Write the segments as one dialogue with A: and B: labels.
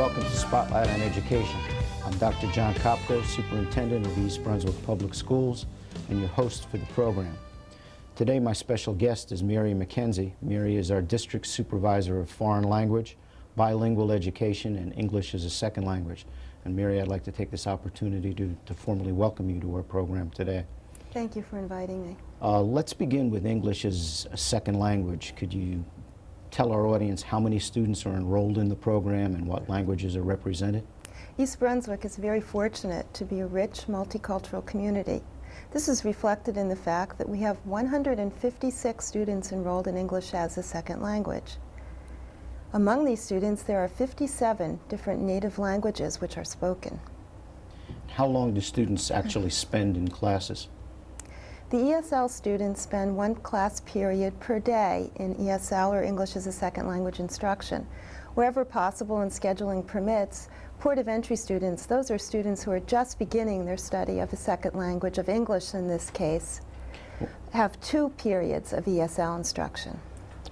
A: welcome to Spotlight on Education. I'm Dr. Jon Kopko, Superintendent of East Brunswick Public Schools, and your host for the program. Today, my special guest is Mary Mackenzie. Mary is our District Supervisor of Foreign Language, Bilingual Education, and English as a Second Language. And Mary, I'd like to take this opportunity to formally welcome you to our program today.
B: Thank you for inviting me.
A: Let's begin with English as a second language. Could you tell our audience how many students are enrolled in the program and what languages are represented?
B: East Brunswick is very fortunate to be a rich multicultural community. This is reflected in the fact that we have 156 students enrolled in English as a second language. Among these students, there are 57 different native languages which are spoken.
A: How long do students actually spend in classes?
B: The ESL students spend one class period per day in ESL, or English as a Second Language instruction. Wherever possible and scheduling permits, port of entry students, those are students who are just beginning their study of a second language, of English in this case, have 2 periods of ESL instruction.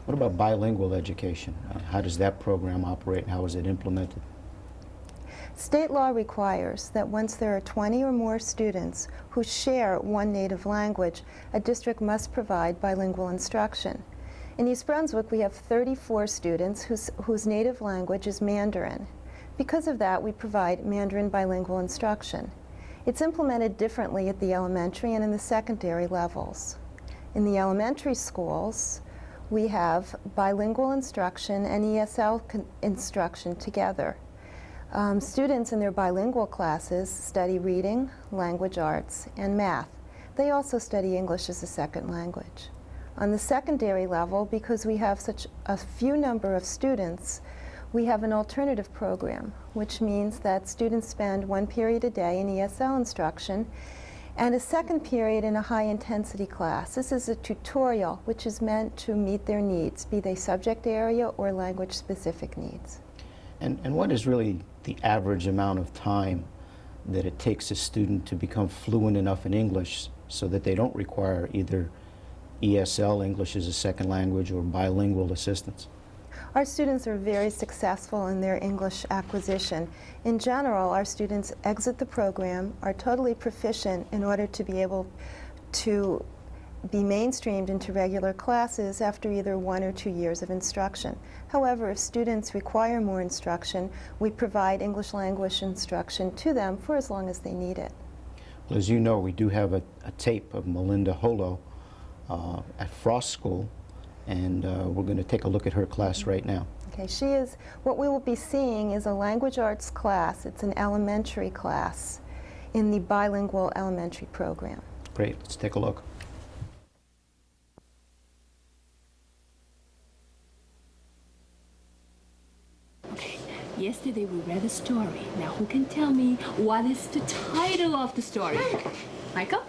A: What about bilingual education? How does that program operate and how is it implemented?
B: State law requires that once there are 20 or more students who share one native language, a district must provide bilingual instruction. In East Brunswick, we have 34 students whose native language is Mandarin. Because of that, we provide Mandarin bilingual instruction. It's implemented differently at the elementary and in the secondary levels. In the elementary schools, we have bilingual instruction and ESL instruction together. Students in their bilingual classes study reading, language arts, and math. They also study English as a second language. On the secondary level, because we have such a few number of students, we have an alternative program, which means that students spend 1 period a day in ESL instruction and a second period in a high-intensity class. This is a tutorial which is meant to meet their needs, be they subject area or language-specific needs.
A: And what is really the average amount of time that it takes a student to become fluent enough in English so that they don't require either ESL, English as a second language, or bilingual assistance?
B: Our students are very successful in their English acquisition. In general, our students exit the program, are totally proficient in order to be able to be mainstreamed into regular classes after either 1 or 2 years of instruction. However, if students require more instruction, we provide English language instruction to them for as long as they need it.
A: Well, as you know, we do have a tape of Melinda Holo at Frost School, and we're going to take a look at her class right now.
B: Okay, what we will be seeing is a language arts class. It's an elementary class in the bilingual elementary program.
A: Great, let's take a look.
C: Yesterday we read a story. Now who can tell me what is the title of the story? Michael?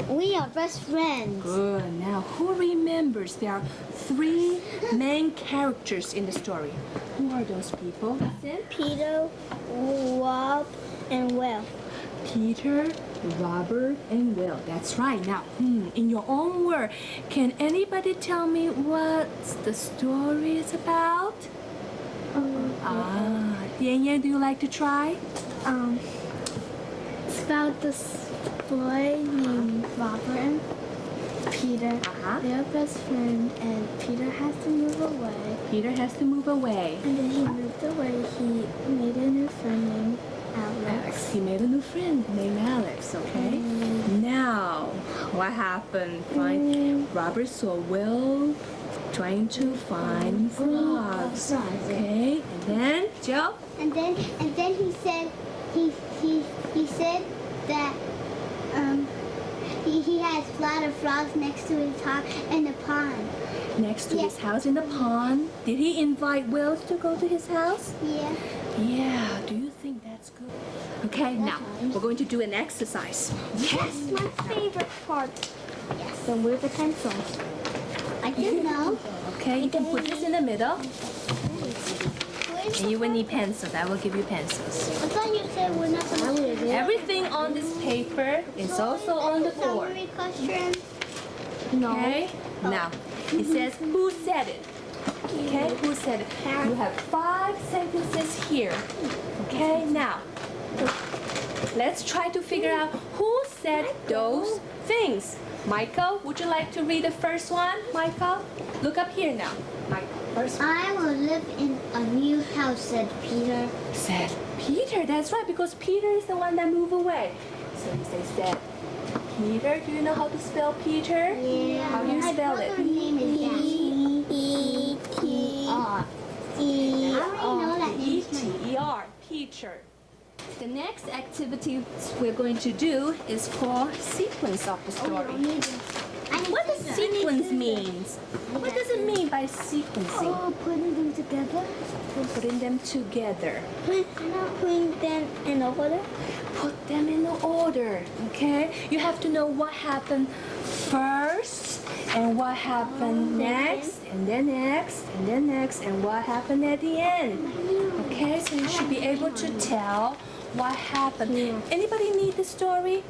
D: We are best friends.
C: Good. Now who remembers there are 3 main characters in the story? Who are those people?
D: Peter, Rob, and Will.
C: Peter, Robert, and Will. That's right. Now, in your own word, can anybody tell me what the story is about? Yan Yan, do you like to try?
D: It's about this boy named Robert and Peter. They're best friends, and Peter has to move away.
C: Peter has to move away.
D: And then he moved away. He made a new friend named Alex.
C: He made a new friend named Alex, okay? Now, what happened? Robert saw Will trying to find frogs. Okay, and then Joe?
D: And then he said he said that he has a lot of frogs next to his house in the pond.
C: Next to his house in the pond. Did he invite Will to go to his house?
D: Yeah.
C: Yeah, do you think that's good? Okay, now we're going to do an exercise.
D: Yes, my favorite part. Yes. So where's the pencils? I don't know.
C: Okay, you can put this in the middle. And you will need pencils. I will give you pencils.
D: I thought you said we're not going to do it.
C: Everything on this paper is also on the board.
D: Summary question?
C: Okay? Now, it says, who said it? Okay, who said it? You have 5 sentences here. Okay, now let's try to figure out who said those things. Michael, would you like to read the first one? Michael, look up here now. Michael, first one.
D: I will live in a new house, said Peter.
C: Said Peter, that's right, because Peter is the one that moved away. So they said Peter. Do you know how to spell Peter?
D: Yeah.
C: How do you spell
D: My
C: it?
D: brother's name is E-T-E-R.
C: I already know that E-T-E-R, Peter. The next activity we're going to do is called sequence of the story. What does sequence mean? What does it mean by sequencing?
D: Oh, putting them together.
C: Putting them together.
D: Putting them in order.
C: Put them in order, okay? You have to know what happened first and what happened next and then next and then next and what happened at the end. Okay, so you should be able to tell what happened. Anybody need the story?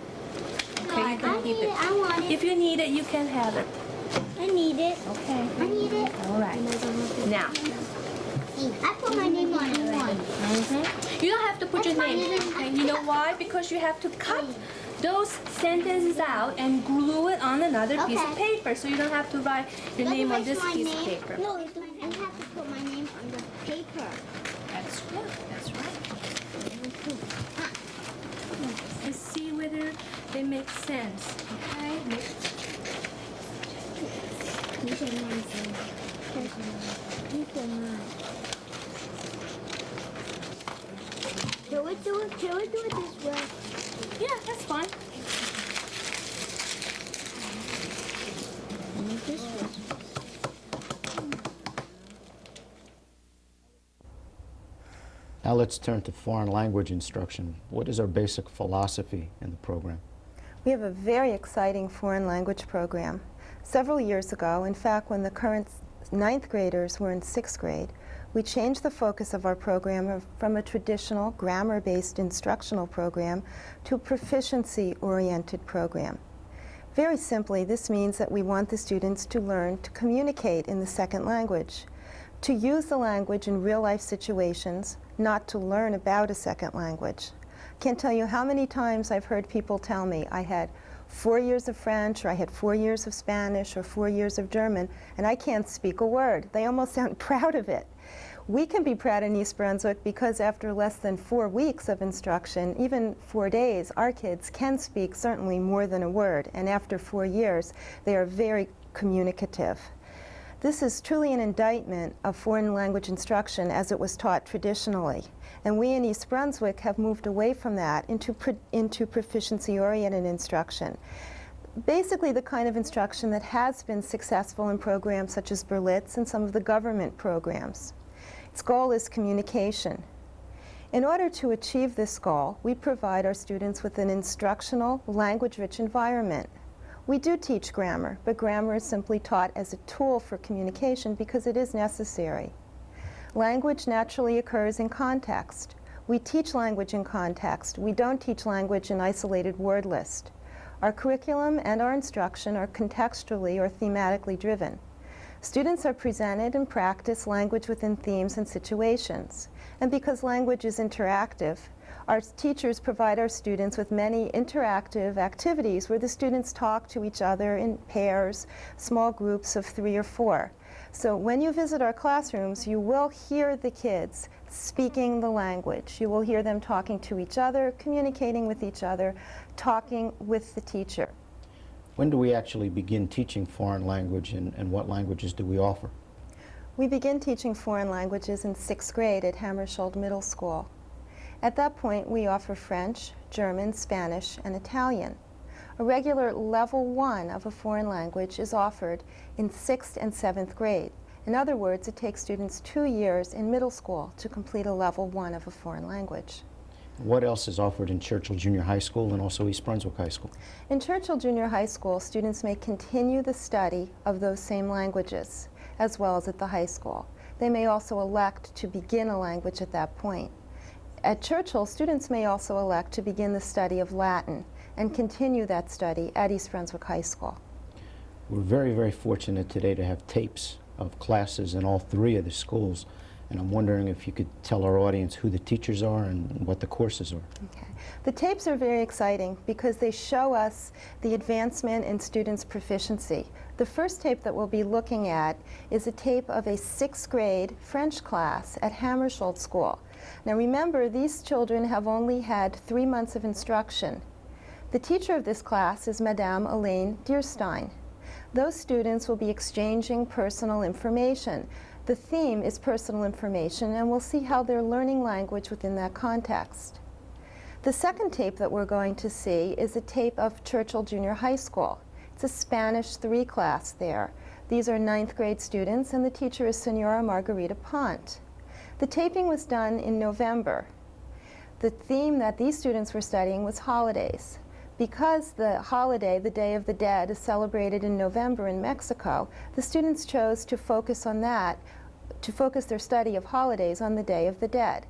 C: Okay, you can keep it.
D: I want it.
C: If you need it, you can have it.
D: I need it.
C: Okay.
D: I need it.
C: All right. Now,
D: I put my name on one.
C: you don't have to put your name. Okay, you know why? Because you have to cut those sentences out and glue it on another piece of
D: Okay.
C: paper, so you don't have to write your name on this piece of paper.
D: No, I have to put my name on the paper.
C: That's good. That's right. And see whether they make sense. Okay.
D: These are mine. These are mine. Can we do it this way?
C: Yeah, that's fine.
D: This way.
A: Now let's turn to foreign language instruction. What is our basic philosophy in the program?
B: We have a very exciting foreign language program. Several years ago, in fact, when the current 9th graders were in 6th grade, we changed the focus of our program from a traditional grammar-based instructional program to a proficiency-oriented program. Very simply, this means that we want the students to learn to communicate in the second language, to use the language in real-life situations, not to learn about a second language. Can't tell you how many times I've heard people tell me I had 4 years of French, or I had 4 years of Spanish, or 4 years of German, and I can't speak a word. They almost sound proud of it. We can be proud in East Brunswick because after less than 4 weeks of instruction, even 4 days, our kids can speak certainly more than a word, and after 4 years, they are very communicative. This is truly an indictment of foreign language instruction as it was taught traditionally. And we in East Brunswick have moved away from that into proficiency-oriented instruction. Basically the kind of instruction that has been successful in programs such as Berlitz and some of the government programs. Its goal is communication. In order to achieve this goal, we provide our students with an instructional, language-rich environment. We do teach grammar, but grammar is simply taught as a tool for communication because it is necessary. Language naturally occurs in context. We teach language in context. We don't teach language in isolated word list. Our curriculum and our instruction are contextually or thematically driven. Students are presented and practice language within themes and situations. And because language is interactive, our teachers provide our students with many interactive activities where the students talk to each other in pairs, small groups of 3 or 4. So when you visit our classrooms, you will hear the kids speaking the language. You will hear them talking to each other, communicating with each other, talking with the teacher.
A: When do we actually begin teaching foreign language, and what languages do we offer?
B: We begin teaching foreign languages in 6th grade at Hammersholt Middle School. At that point, we offer French, German, Spanish, and Italian. A regular level 1 of a foreign language is offered in 6th and 7th grade. In other words, it takes students 2 years in middle school to complete a level 1 of a foreign language.
A: What else is offered in Churchill Junior High School and also East Brunswick High School?
B: In Churchill Junior High School, students may continue the study of those same languages, as well as at the high school. They may also elect to begin a language at that point. At Churchill, students may also elect to begin the study of Latin and continue that study at East Brunswick High School.
A: We're very, very fortunate today to have tapes of classes in all 3 of the schools, and I'm wondering if you could tell our audience who the teachers are and what the courses are.
B: Okay. The tapes are very exciting because they show us the advancement in students' proficiency. The first tape that we'll be looking at is a tape of a 6th grade French class at Hammersholt School. Now remember, these children have only had 3 months of instruction. The teacher of this class is Madame Elaine Dierstein. Those students will be exchanging personal information. The theme is personal information, and we'll see how they're learning language within that context. The second tape that we're going to see is a tape of Churchill Junior High School. It's a Spanish 3 class there. These are 9th grade students, and the teacher is Senora Margarita Pont. The taping was done in November. The theme that these students were studying was holidays. Because the holiday, the Day of the Dead, is celebrated in November in Mexico, the students chose to focus on that, to focus their study of holidays on the Day of the Dead.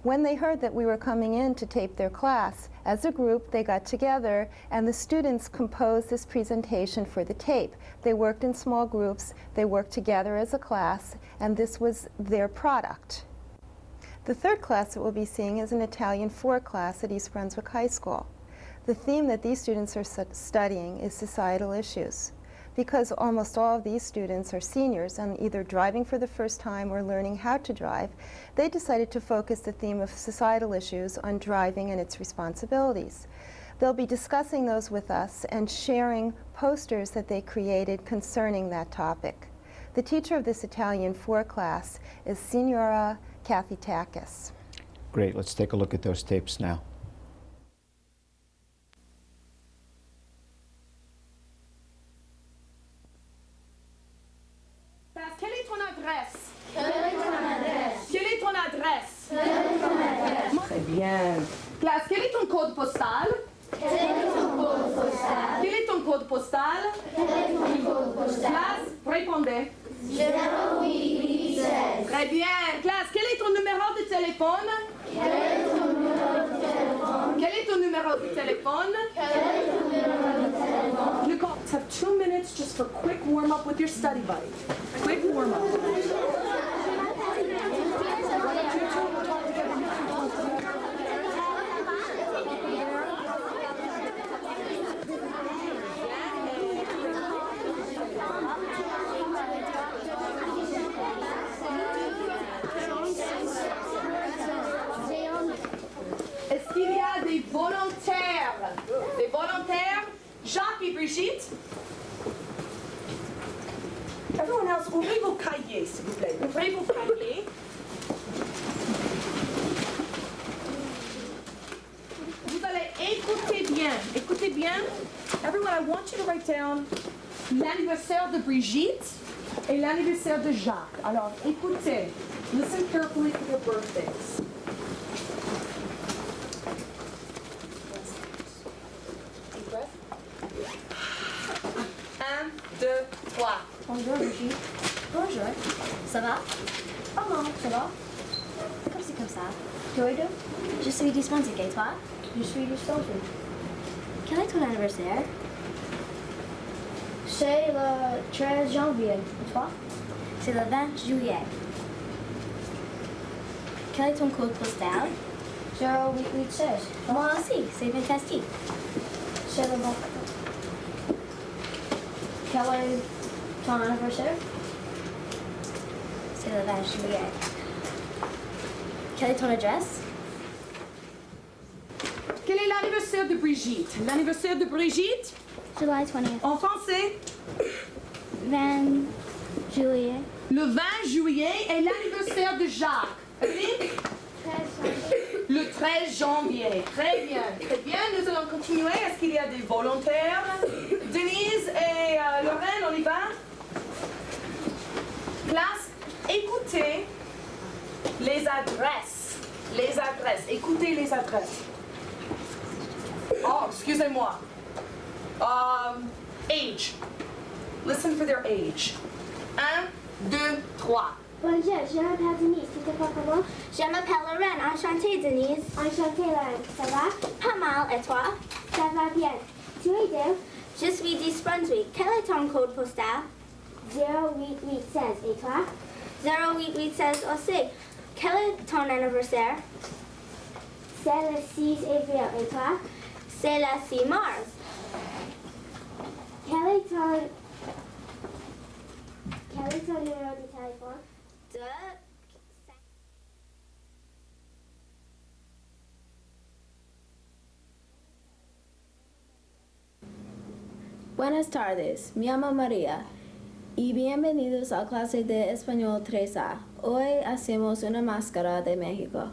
B: When they heard that we were coming in to tape their class, as a group they got together and the students composed this presentation for the tape. They worked in small groups, they worked together as a class, and this was their product. The third class that we'll be seeing is an Italian 4 class at East Brunswick High School. The theme that these students are studying is societal issues. Because almost all of these students are seniors and either driving for the first time or learning how to drive, they decided to focus the theme of societal issues on driving and its responsibilities. They'll be discussing those with us and sharing posters that they created concerning that topic. The teacher of this Italian 4 class is Signora Kathy Takis.
A: Great, let's take a look at those tapes now.
E: Quelle est ton adresse?
D: Quelle est ton adresse?
E: Quelle est ton adresse?
D: Quelle est ton adresse?
E: Très bien. Classe, quel est ton code postal?
D: Quel est ton code postal?
E: Quel est ton code postal?
D: Quel est ton code postal?
E: Classe, répondez.
D: 0816.
E: Très bien. Classe, quel est ton numéro de téléphone?
D: Quel est ton numéro de téléphone?
E: Quel est ton numéro de téléphone?
D: Quel est ton numéro de téléphone?
E: You have 2 minutes just for quick warm-up with your study buddy. Quick warm-up. Est-ce qu'il y a des volontaires? Des volontaires? Jacques et Brigitte? Everyone else, ouvrez vos cahiers, s'il vous plaît. Ouvrez vos cahiers. Vous allez écouter bien. Écoutez bien. Everyone, I want you to write down l'anniversaire de Brigitte et l'anniversaire de Jacques. Alors, écoutez. Listen carefully for their birthdays. Deep breath. 1, 2, 3.
F: Bonjour Brigitte. Bonjour. Ça va? Oh non, ça va? Comme c'est comme ça. Toi et deux? Je suis du Brunswick et toi? Je suis du Brunswick. Quel est ton anniversaire? C'est le 13 janvier. Et toi? C'est le 20 juillet. Quel est ton code postal? 0816. Moi aussi, c'est fantastique. C'est le bon. Quel est ton anniversaire? C'est le 20 juillet. Quelle est ton adresse?
E: Quel est l'anniversaire de Brigitte? L'anniversaire de Brigitte?
D: July 20th.
E: En français?
D: 20 juillet.
E: Le 20 juillet est l'anniversaire de Jacques. Oui? Le 13 janvier. Très bien. Très bien. Nous allons continuer. Est-ce qu'il y a des volontaires? Denise et Lorraine, on y va? Classe, écoutez les adresses. Les adresses. Écoutez les adresses. Oh, excusez-moi. Age. Listen for their age. 1, 2, 3.
D: Bonjour, je m'appelle Denise. C'était quoi pour moi?
F: Je m'appelle Lorraine. Enchantée, Denise.
D: Enchantée, Lorraine. Ça va?
F: Pas mal, et toi?
D: Ça va bien. Tu es d'où?
F: Je suis d'East Brunswick. Quel est ton code postal?
D: 0816. Et toi?
F: 0816 aussi. Quel est ton anniversaire? C'est le 6 avril. Et toi? C'est le 6 mars. Quel est ton numéro de téléphone?
G: Buenas tardes, me llamo María y bienvenidos a clase de Español 3A. Hoy hacemos una máscara de México.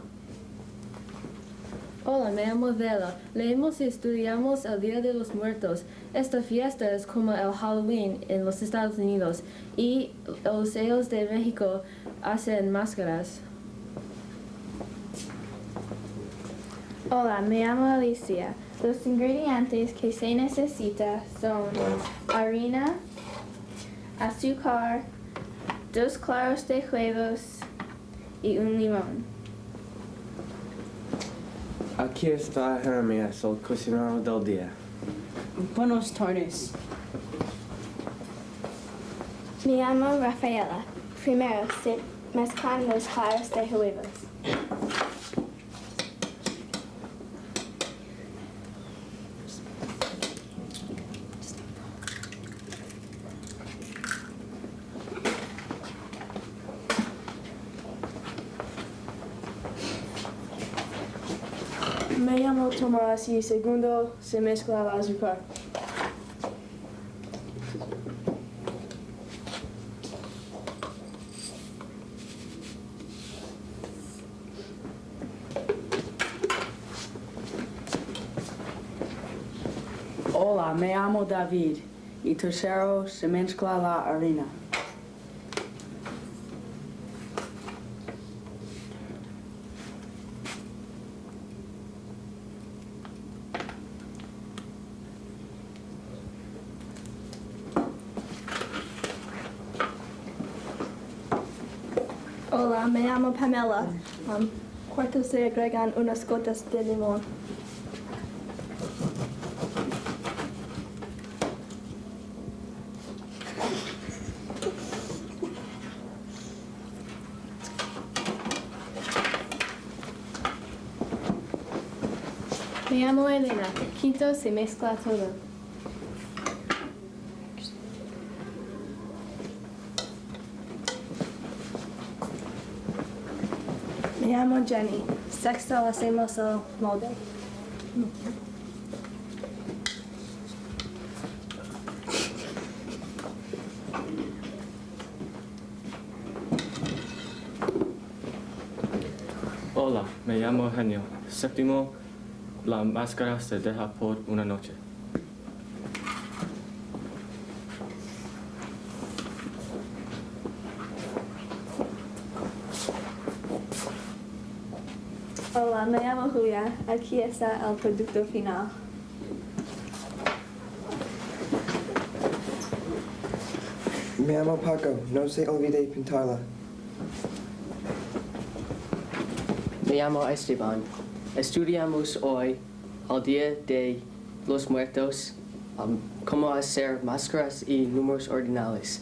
H: Hola, me llamo Vela. Leemos y estudiamos el Día de los Muertos. Esta fiesta es como el Halloween en los Estados Unidos y los ellos de México hacen máscaras.
G: Hola, me llamo Alicia. Los ingredientes que se necesita son harina, azúcar, 2 claros de huevos y un limón.
I: Aquí está Jeremías, el cocinero del día.
J: Buenas tardes.
F: Me llamo Rafaela. Primero se mezclan los claros de huevos.
J: Me llamo Tomás y segundo se mezcla el azúcar. Hola, me llamo David y tercero se mezcla la harina.
G: Hola, me llamo Pamela. Cuarto se agregan unas gotas de limón. Me llamo Elena. Quinto se mezcla todo. Me llamo Jenny. Sexto hacemos el molde.
I: Hola, me llamo Eugenio. Séptimo, la máscara se deja por una noche.
G: Hola, me llamo Julia. Aquí está el producto final.
K: Me llamo Paco. No se olvide pintarla.
L: Me llamo Esteban. Estudiamos hoy el Día de los Muertos, cómo hacer máscaras y números ordinales.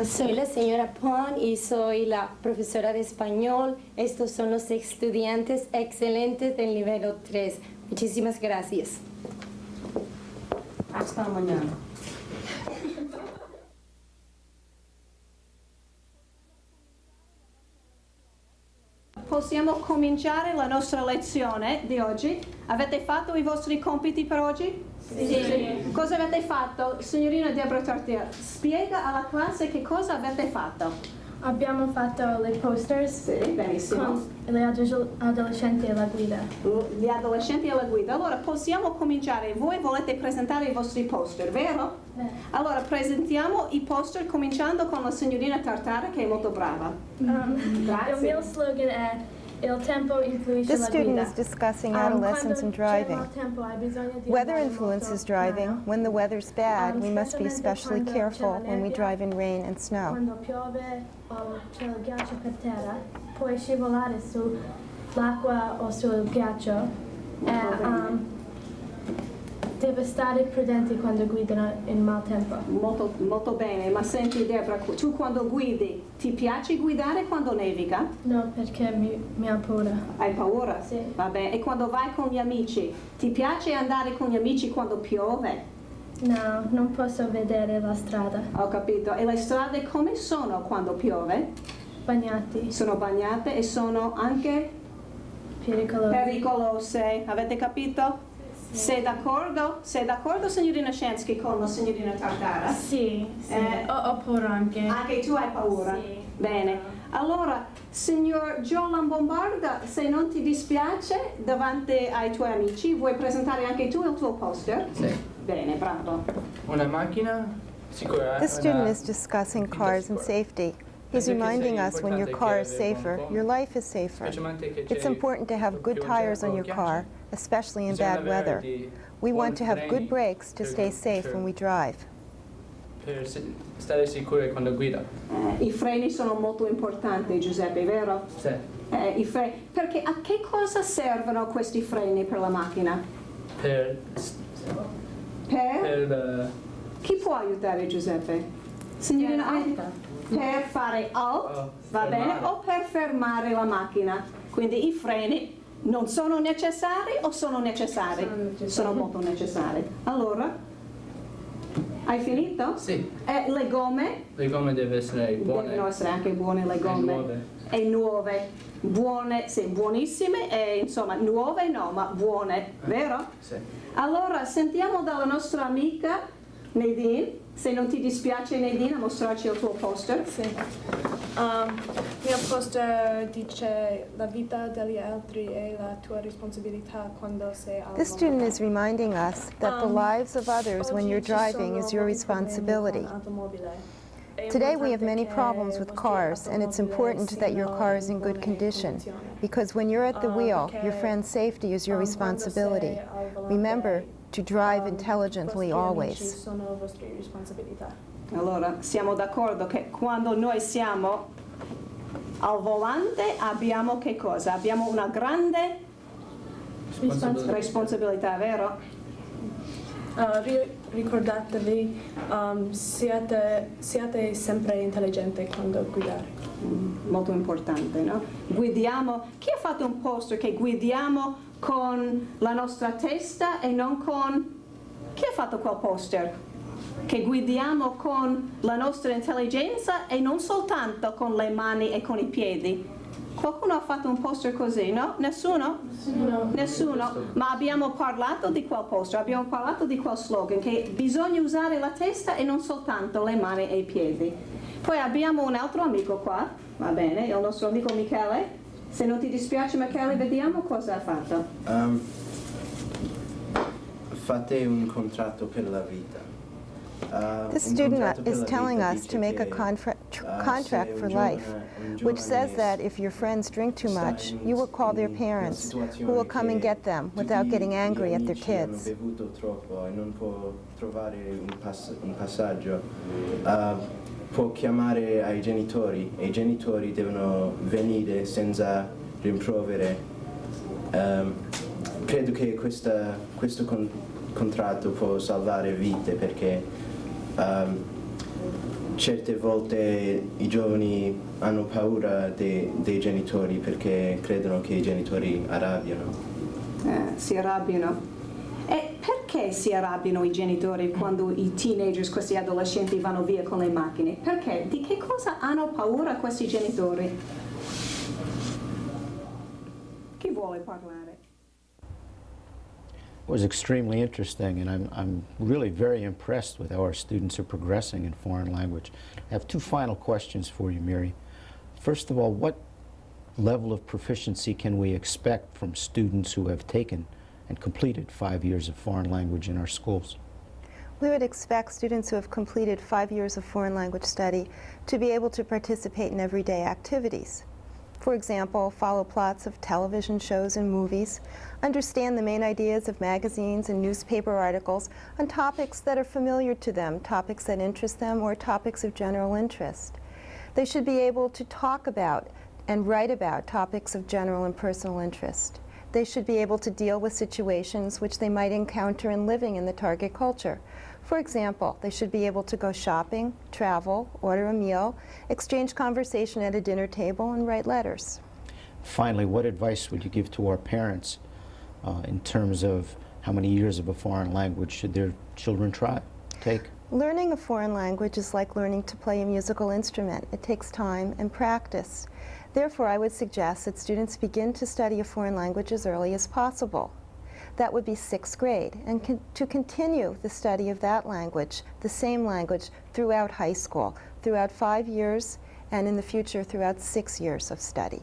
M: Soy la señora Pon y soy la profesora de español. Estos son los estudiantes excelentes del nivel 3. Muchísimas gracias.
J: Hasta mañana.
N: Possiamo cominciare la nostra lezione di oggi. Avete fatto i vostri compiti per oggi?
G: Sì.
N: Cosa avete fatto? Signorina Deborah Tartier, spiega alla classe che cosa avete fatto.
G: Abbiamo fatto le posters
N: Sì, benissimo.
G: con gli adolescenti alla guida.
N: Gli adolescenti alla guida. Allora possiamo cominciare. Voi volete presentare i vostri poster, vero? Allora presentiamo i poster cominciando con la signorina Tartara che è molto brava.
G: Il mio slogan è Il tempo influisce
B: This
G: la
B: student
G: guida.
B: is discussing adolescence and driving. Weather
G: Weather
B: influences driving. When the weather's bad, we must be especially careful when we drive in rain and snow.
G: Quando piove o c'è il ghiaccio per terra, puoi scivolare sull'acqua o sul ghiaccio.
H: Deve stare prudenti quando guidano in maltempo.
N: Molto, molto bene, ma senti Debra, tu quando guidi, ti piace guidare quando nevica?
H: No, perché mi ha paura.
N: Hai paura?
H: Sì.
N: Va bene, e quando vai con gli amici, ti piace andare con gli amici quando piove?
H: No, non posso vedere la strada.
N: Ho capito, e le strade come sono quando piove?
H: Bagnati.
N: Sono bagnate e sono anche pericolose, avete capito? Sei d'accordo? Sei d'accordo, signorina Shensky, con la signorina Tartara?
H: Sì, sì. Ho paura anche.
N: Anche tu hai paura?
H: Sì.
N: Bene. Allora, signor Joe Lambombarda, se non ti dispiace, davanti ai tuoi amici, vuoi presentare anche tu il tuo poster?
O: Sì.
N: Bene, bravo.
O: Una macchina sicura.
B: This student is discussing cars and safety. He's reminding us when your car is safer, your life is safer. It's important to have good tires on your car, especially in bad weather. We want to have good brakes to stay safe when we drive.
O: Per stare sicuri quando guida.
N: I freni sono molto importanti, Giuseppe, vero?
O: Sì.
N: I freni. Perché a che cosa servono questi freni per la macchina?
O: Per
N: Chi può aiutare Giuseppe? Signorina, per fare va bene, o per fermare la macchina. Quindi i freni non sono necessari o sono necessari? Sono molto necessari. Allora, hai finito?
O: Sì.
N: Le gomme?
O: Le gomme devono essere buone.
N: Devono essere anche buone le gomme. E nuove. Buone, sì, buonissime e insomma nuove no, ma buone, vero?
O: Sì.
N: Allora sentiamo dalla nostra amica Nadine, se non ti dispiace Nadine, a mostrarci il tuo poster.
P: Sì. Mio poster dice la vita degli altri è la tua responsabilità quando sei al
B: This student is reminding us that the lives of others when you're driving is your responsibility. Today we have many problems with cars, and it's important that your car is in good condition, because when you're at the wheel, your friend's safety is your responsibility. Remember to drive intelligently always.
N: Allora, siamo d'accordo che quando noi siamo al volante abbiamo che cosa? Abbiamo una grande responsabilità, vero?
P: Ricordatevi, siate sempre intelligenti quando guidare.
N: Molto importante, no? Guidiamo. Chi ha fatto un poster che guidiamo con la nostra testa e non con... Chi ha fatto quel poster? Che guidiamo con la nostra intelligenza e non soltanto con le mani e con i piedi. Qualcuno ha fatto un poster così, no? Nessuno? No. Nessuno? Ma abbiamo parlato di quel poster, abbiamo parlato di quel slogan, che bisogna usare la testa e non soltanto le mani e i piedi. Poi abbiamo un altro amico qua, va bene, il nostro amico Michele. Se non ti dispiace Michele, vediamo cosa ha fatto.
Q: Fate un contratto per la vita.
B: This student is telling us to make a contract for life, which says that if your friends drink too much, you will call their parents, who will come and get them without getting angry at their kids.
Q: Hanno bevuto troppo e non può trovare un passaggio. Può chiamare ai genitori e i genitori devono venire senza rimprovere. Credo che questo contratto può salvare vite, perché certe volte i giovani hanno paura dei genitori perché credono che i genitori arrabbiano.
N: Si arrabbiano. E perché si arrabbiano i genitori quando i teenagers, questi adolescenti, vanno via con le macchine? Perché? Di che cosa hanno paura questi genitori? Chi vuole parlare?
A: It was extremely interesting, and I'm really very impressed with how our students are progressing in foreign language. I have two final questions for you, Mary. First of all, what level of proficiency can we expect from students who have taken and completed 5 years of foreign language in our schools?
B: We would expect students who have completed 5 years of foreign language study to be able to participate in everyday activities. For example, follow plots of television shows and movies, understand the main ideas of magazines and newspaper articles on topics that are familiar to them, topics that interest them, or topics of general interest. They should be able to talk about and write about topics of general and personal interest. They should be able to deal with situations which they might encounter in living in the target culture. For example, they should be able to go shopping, travel, order a meal, exchange conversation at a dinner table, and write letters.
A: Finally, what advice would you give to our parents in terms of how many years of a foreign language should their children take?
B: Learning a foreign language is like learning to play a musical instrument. It takes time and practice. Therefore, I would suggest that students begin to study a foreign language as early as possible. That would be 6th grade, and to continue the study of that language, the same language, throughout high school, throughout 5 years, and in the future throughout 6 years of study.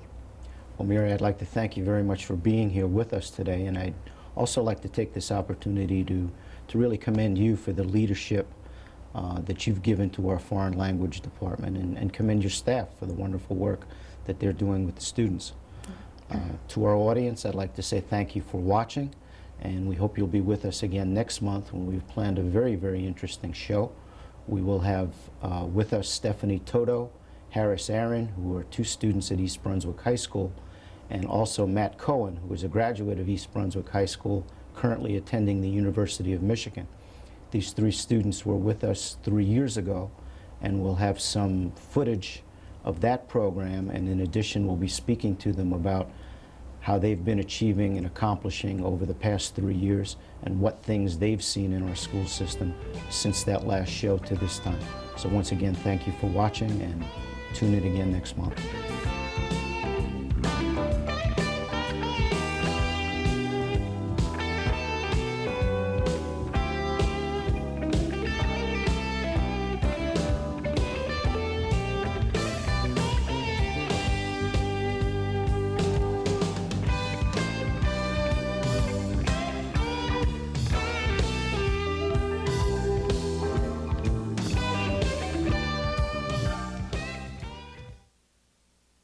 A: Well, Mary, I'd like to thank you very much for being here with us today, and I'd also like to take this opportunity to really commend you for the leadership that you've given to our foreign language department, and commend your staff for the wonderful work that they're doing with the students. To our audience, I'd like to say thank you for watching, and we hope you'll be with us again next month when we've planned a very, very interesting show. We will have with us Stephanie Toto, Harris Aaron, who are 2 students at East Brunswick High School, and also Matt Cohen, who is a graduate of East Brunswick High School, currently attending the University of Michigan. These 3 students were with us 3 years ago, and we'll have some footage of that program, and in addition we'll be speaking to them about how they've been achieving and accomplishing over the past 3 years and what things they've seen in our school system since that last show to this time. So once again, thank you for watching, and tune in again next month.